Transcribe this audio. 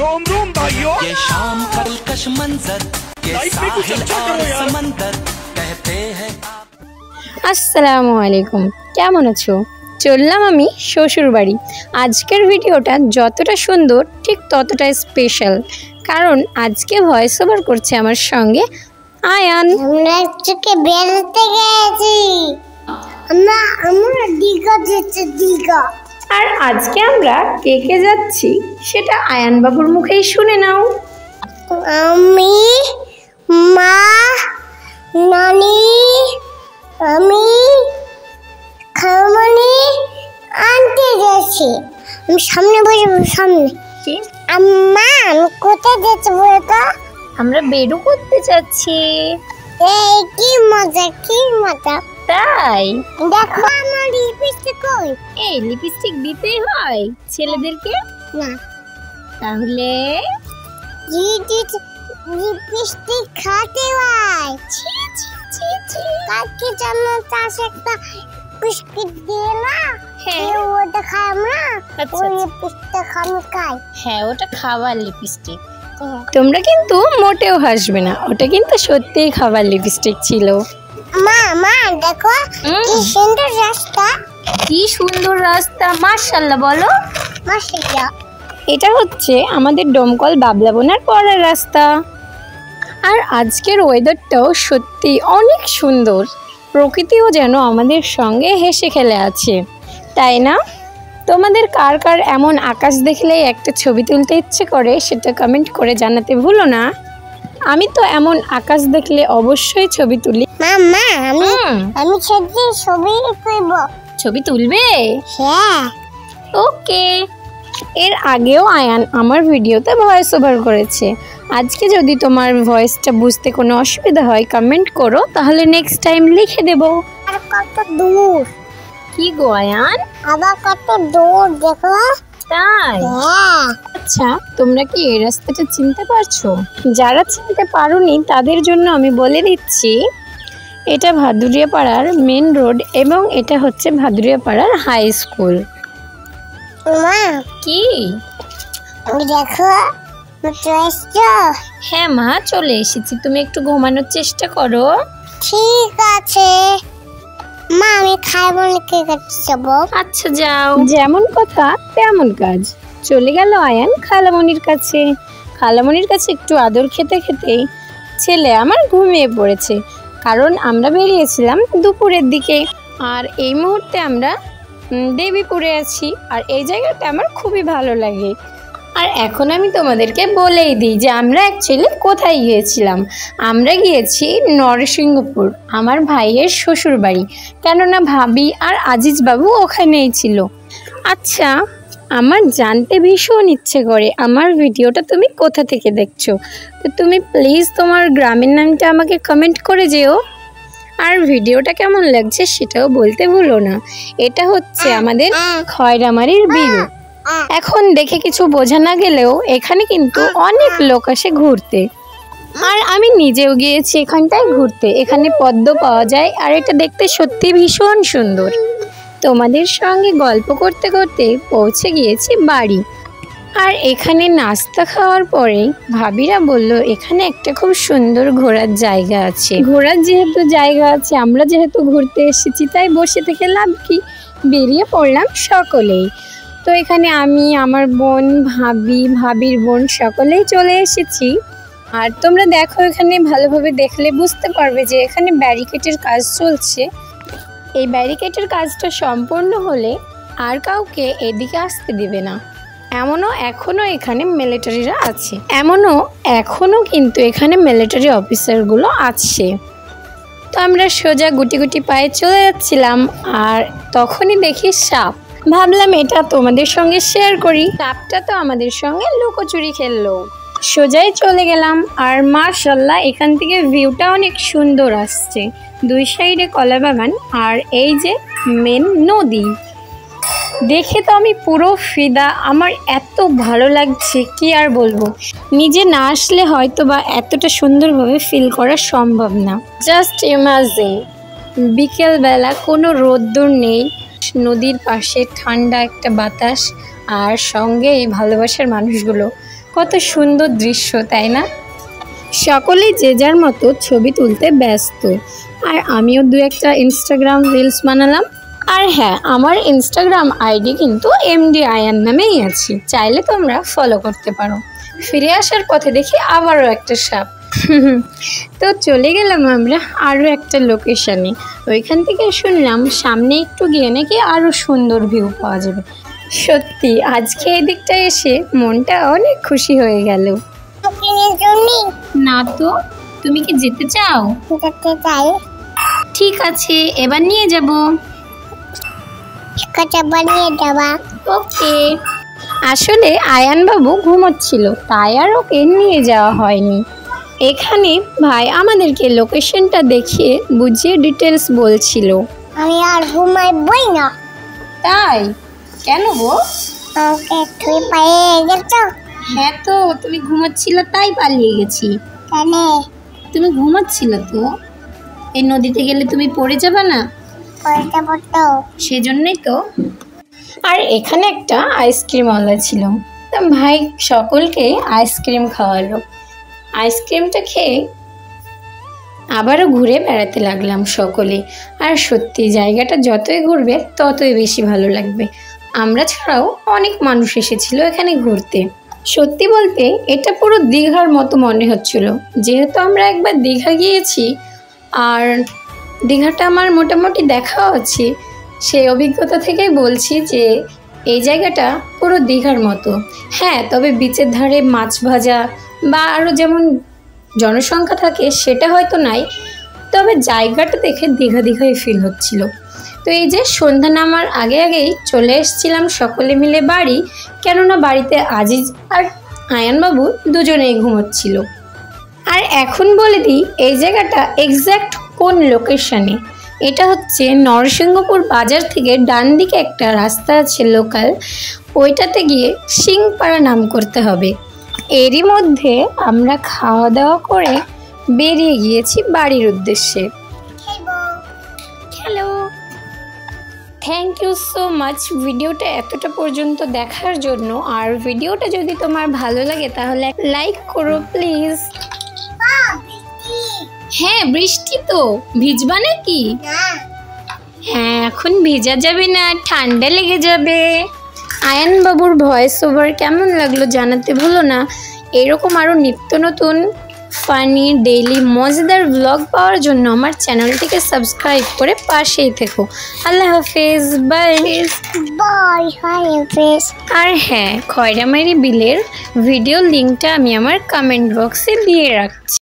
रोम रोम भाइयों, ये शाम का दिलकश मंजर, ये साहिल और समंदर कहते हैं। আসসালামু আলাইকুম, কেমন আছো? চললাম আমি শ্বশুর বাড়ি। আজকের ভিডিওটা যতটা সুন্দর ঠিক ততটা স্পেশাল, কারণ আজকে ভয়েস ওভার করছে আমার সঙ্গে আয়ান। আমরা আজকে বেড়াতে গেছি, আমরা দীঘা যেতে দীঘা। আর আজকে আমরা কে কে যাচ্ছি সেটা আয়ান বাবুর মুখেই শুনে নাও। আমি, মা, নানি, আমি, খালামণি, আনতে যাচ্ছি। আমি সামনে বসবো, সামনে। আম্মা, আমি কোথায় যেতে বলতো? আমরা বেরু করতে যাচ্ছি। এই কি মজা, কি মজা! তাই দেখো আমার লিপস্টিক কই? এই লিপস্টিক দিতেই হয় ছেলেদেরকে? না, তাহলে লিপস্টিক খাতে হয়। কালকে জন্য তাস একটা বিস্কিট দিয়ে না, হ্যাঁ ওটা খাই আমরা। আচ্ছা, ওই আচ্ছা। লিপস্টিক আমি খাই। হ্যাঁ, ওটা খাবার লিপস্টিক। তোমরা কিন্তু মোটেও হাসবে না, ওটা কিন্তু সত্যিই খাবার লিপস্টিক ছিল। মা, মা দেখো কি সুন্দর রাস্তা। কি সুন্দর রাস্তা, মাশাআল্লাহ বলো। মাশাআল্লাহ। এটা হচ্ছে আমাদের ডোমকল বাবলা বোনার পরের রাস্তা। আর আজকের ওয়েদারটাও সত্যি অনেক সুন্দর, প্রকৃতিও যেন আমাদের সঙ্গে হেসে খেলে আছে, তাই না? তোমাদের কার কার এমন আকাশ দেখলেই একটা ছবি তুলতে ইচ্ছে করে সেটা কমেন্ট করে জানাতে ভুলো না। আমি তো এমন আকাশ দেখলে অবশ্যই ছবি তুলি। মা, আমি ছবি তুলব। ছবি তুলবে? হ্যাঁ। ওকে। এর আগেও আয়ান আমার ভিডিওতে ভয়েস ওভার করেছে। আজকে যদি তোমার ভয়েসটা বুঝতে কোনো অসুবিধা হয় কমেন্ট করো, তাহলে নেক্সট টাইম লিখে দেব। আর কত দূর! কি গো আয়ান, আবার কত দূর দেখো। তাই? হ্যাঁ। আচ্ছা, তোমরা কি এই রাস্তাটা চিনতে পারছো? যারা চিনতে পারোনি তাদের জন্য আমি বলে দিচ্ছি, এটা ভাদুরিয়াপাড়ার মেন রোড এবং এটা হচ্ছে ভাদুরিয়াপাড়ার হাই স্কুল। মা, কি দেখো চলে। হ্যাঁ মা, চলে এসেছি। তুমি একটু ঘুমানোর চেষ্টা করো। ঠিক আছে মা, আমি খালামণিকে কাছে যাব। আচ্ছা যাও। যেমন কথা তেমন কাজ। চলে গেল আয়ান খালামণির কাছে। খালামণির কাছে একটু আদর খেতে খেতেই ছেলে আমার ঘুমিয়ে পড়েছে, কারণ আমরা বেরিয়েছিলাম দুপুরের দিকে। আর এই মুহূর্তে আমরা দেবীপুরে আছি, আর এই জায়গাটা আমার খুবই ভালো লাগে। আর এখন আমি তোমাদেরকে বলেই দিই যে আমরা অ্যাকচুয়ালি কোথায় গিয়েছিলাম। আমরা গিয়েছি নরসিংহপুর, আমার ভাইয়ের শ্বশুর বাড়ি, কেননা ভাবি আর আজিজ বাবু ওখানেই ছিল। আচ্ছা, আমার জানতে ভীষণ ইচ্ছে করে আমার ভিডিওটা তুমি কোথা থেকে দেখছো, তো তুমি প্লিজ তোমার গ্রামের নামটা আমাকে কমেন্ট করে যেও। আর ভিডিওটা কেমন লাগছে সেটাও বলতে ভুলো না। এটা হচ্ছে আমাদের খয়রামারির বিরু। এখন দেখে কিছু বোঝা না গেলেও এখানে কিন্তু অনেক লোক আসে ঘুরতে, আর আমি নিজেও গিয়েছি এখানটায় ঘুরতে। এখানে পদ্ম পাওয়া যায়, আর এটা দেখতে সত্যি ভীষণ সুন্দর। তোমাদের সঙ্গে গল্প করতে করতে পৌঁছে গিয়েছি বাড়ি। আর এখানে নাস্তা খাওয়ার পরে ভাবিরা বলল এখানে একটা খুব সুন্দর ঘোরার জায়গা আছে। ঘোরার যেহেতু জায়গা আছে, আমরা যেহেতু ঘুরতে এসেছি, তাই বসে থেকে লাভ কি, বেরিয়ে পড়লাম সকলেই। তো এখানে আমি, আমার বোন, ভাবির বোন সকলেই চলে এসেছি। আর তোমরা দেখো, এখানে ভালোভাবে দেখলে বুঝতে পারবে যে এখানে ব্যারিকেডের কাজ চলছে। এই ব্যারিকেডের কাজটা সম্পূর্ণ হলে আর কাউকে এদিকে আসতে দিবে না। এখনও এখানে মিলিটারিরা আছে, এখনও কিন্তু এখানে মিলিটারি অফিসারগুলো আছে। তো আমরা সোজা গুটি গুটি পায়ে চলে যাচ্ছিলাম, আর তখনই দেখি সাপ। ভাবলাম এটা তোমাদের সঙ্গে শেয়ার করি। সাপটা তো আমাদের সঙ্গে লুকোচুরি খেললো। সোজাই চলে গেলাম, আর মাশাআল্লাহ এখান থেকে ভিউটা অনেক সুন্দর আসছে। দুই সাইডে কলা বাগান, আর এই যে মেন নদী। দেখে তো আমি পুরো ফিদা, আমার এত ভালো লাগছে কি আর বলবো। নিজে না আসলে হয়তো বা এতটা সুন্দরভাবে ফিল করা সম্ভব না। জাস্ট ইমাজিন, বিকেলবেলা কোনো রোদ্দুর নেই, নদীর পাশে ঠান্ডা একটা বাতাস, আর সঙ্গে এই ভালোবাসার মানুষগুলো। কত সুন্দর দৃশ্য, তাই না? সকলেই যে যার মতো ছবি তুলতে ব্যস্ত, আর আমিও দু একটা ইনস্টাগ্রাম রিলস বানালাম। আর হ্যাঁ, আমার ইনস্টাগ্রাম আইডি কিন্তু এমডি আয়ান নামেই আছে, চাইলে তোমরা ফলো করতে পারো। ফিরে আসার পথে দেখি আবারও একটা সাপ। তো চলে গেলাম আমরা আরও একটা লোকেশানে। ওইখান থেকে শুনলাম সামনে একটু গিয়ে নাকি আরও সুন্দর ভিউ পাওয়া যাবে। সত্যি আজকে এই দিকটা এসে মনটা অনেক খুশি হয়ে গেল। না তো, তুমি কি যেতে চাও? ঠিক আছে, এবার নিয়ে যাব। ওকে। আসলে আয়ান বাবু ঘুমোচ্ছিল, তাই আর ওকে নিয়ে যাওয়া হয়নি। এখানে ভাই আমাদেরকে লোকেশনটা দেখিয়ে বুঝিয়ে ডিটেলস বলছিল। আমি আর ঘুমাইবই না। তাই? কেন গো? তুই পালিয়ে গেছ? হ্যাঁ তো, তুমি ঘুমাচ্ছিল তাই পালিয়ে গেছি। কেন? তুমি ঘুমাচ্ছিল তো, এই নদীতে গেলে তুমি পড়ে যাবে না? সেজন্যই তো। আর এখানে একটা আইসক্রিমওয়ালা ছিল, তা ভাই সকলকে আইসক্রিম খাওয়ালো। আইসক্রিমটা খেয়ে আবারও ঘুরে বেড়াতে লাগলাম সকলে। আর সত্যি জায়গাটা যতই ঘুরবে ততই বেশি ভালো লাগবে। আমরা ছাড়াও অনেক মানুষ এসেছিল এখানে ঘুরতে। সত্যি বলতে এটা পুরো দীঘার মতো মনে হচ্ছিল, যেহেতু আমরা একবার দীঘা গিয়েছি আর দীঘাটা আমার মোটামুটি দেখা আছে, সেই অভিজ্ঞতা থেকেই বলছি যে এই জায়গাটা পুরো দীঘার মতো। হ্যাঁ, তবে বিচের ধারে মাছ ভাজা বা আরও যেমন জনসংখ্যা থাকে সেটা হয়তো নাই, তবে জায়গাটা দেখে দীঘা দীঘাই ফিল হচ্ছিল। তো এই যে সন্ধ্যা নামার আগে আগেই চলে এসেছিলাম সকলে মিলে বাড়ি, কেননা বাড়িতে আজিজ আর আয়ানবাবু দুজনেই ঘুমোচ্ছিল। আর এখন বলে দিই এই জায়গাটা এক্স্যাক্ট কোন লোকেশানে। এটা হচ্ছে নরসিংহপুর বাজার থেকে ডান দিকে একটা রাস্তা আছে লোকাল, ওইটাতে গিয়ে সিংপাড়া নাম করতে হবে। এরই মধ্যে আমরা খাওয়া দাওয়া করে বেরিয়ে গিয়েছি বাড়ির উদ্দেশ্যে। Hello, thank you so much ভিডিওটা এতটা পর্যন্ত দেখার জন্য। আর ভিডিওটা যদি তোমার ভালো লাগে তাহলে লাইক করো প্লিজ। হ্যাঁ, বৃষ্টি তো, ভিজবা নাকি? হ্যাঁ, এখন ভেজা যাবে না, ঠান্ডা লেগে যাবে। আয়ান বাবুর ভয়েস ওভার কেমন লাগলো জানাতে ভুলো না। এরকম আরও নিত্য নতুন ফানি ডেইলি মজাদার ব্লগ পাওয়ার জন্য আমার চ্যানেলটিকে সাবস্ক্রাইব করে পাশেই থেকো। আল্লাহ হাফেজ, বাই। আর হ্যাঁ, খয়রামারি বিলের ভিডিও লিঙ্কটা আমি আমার কমেন্ট বক্সে দিয়ে রাখছি।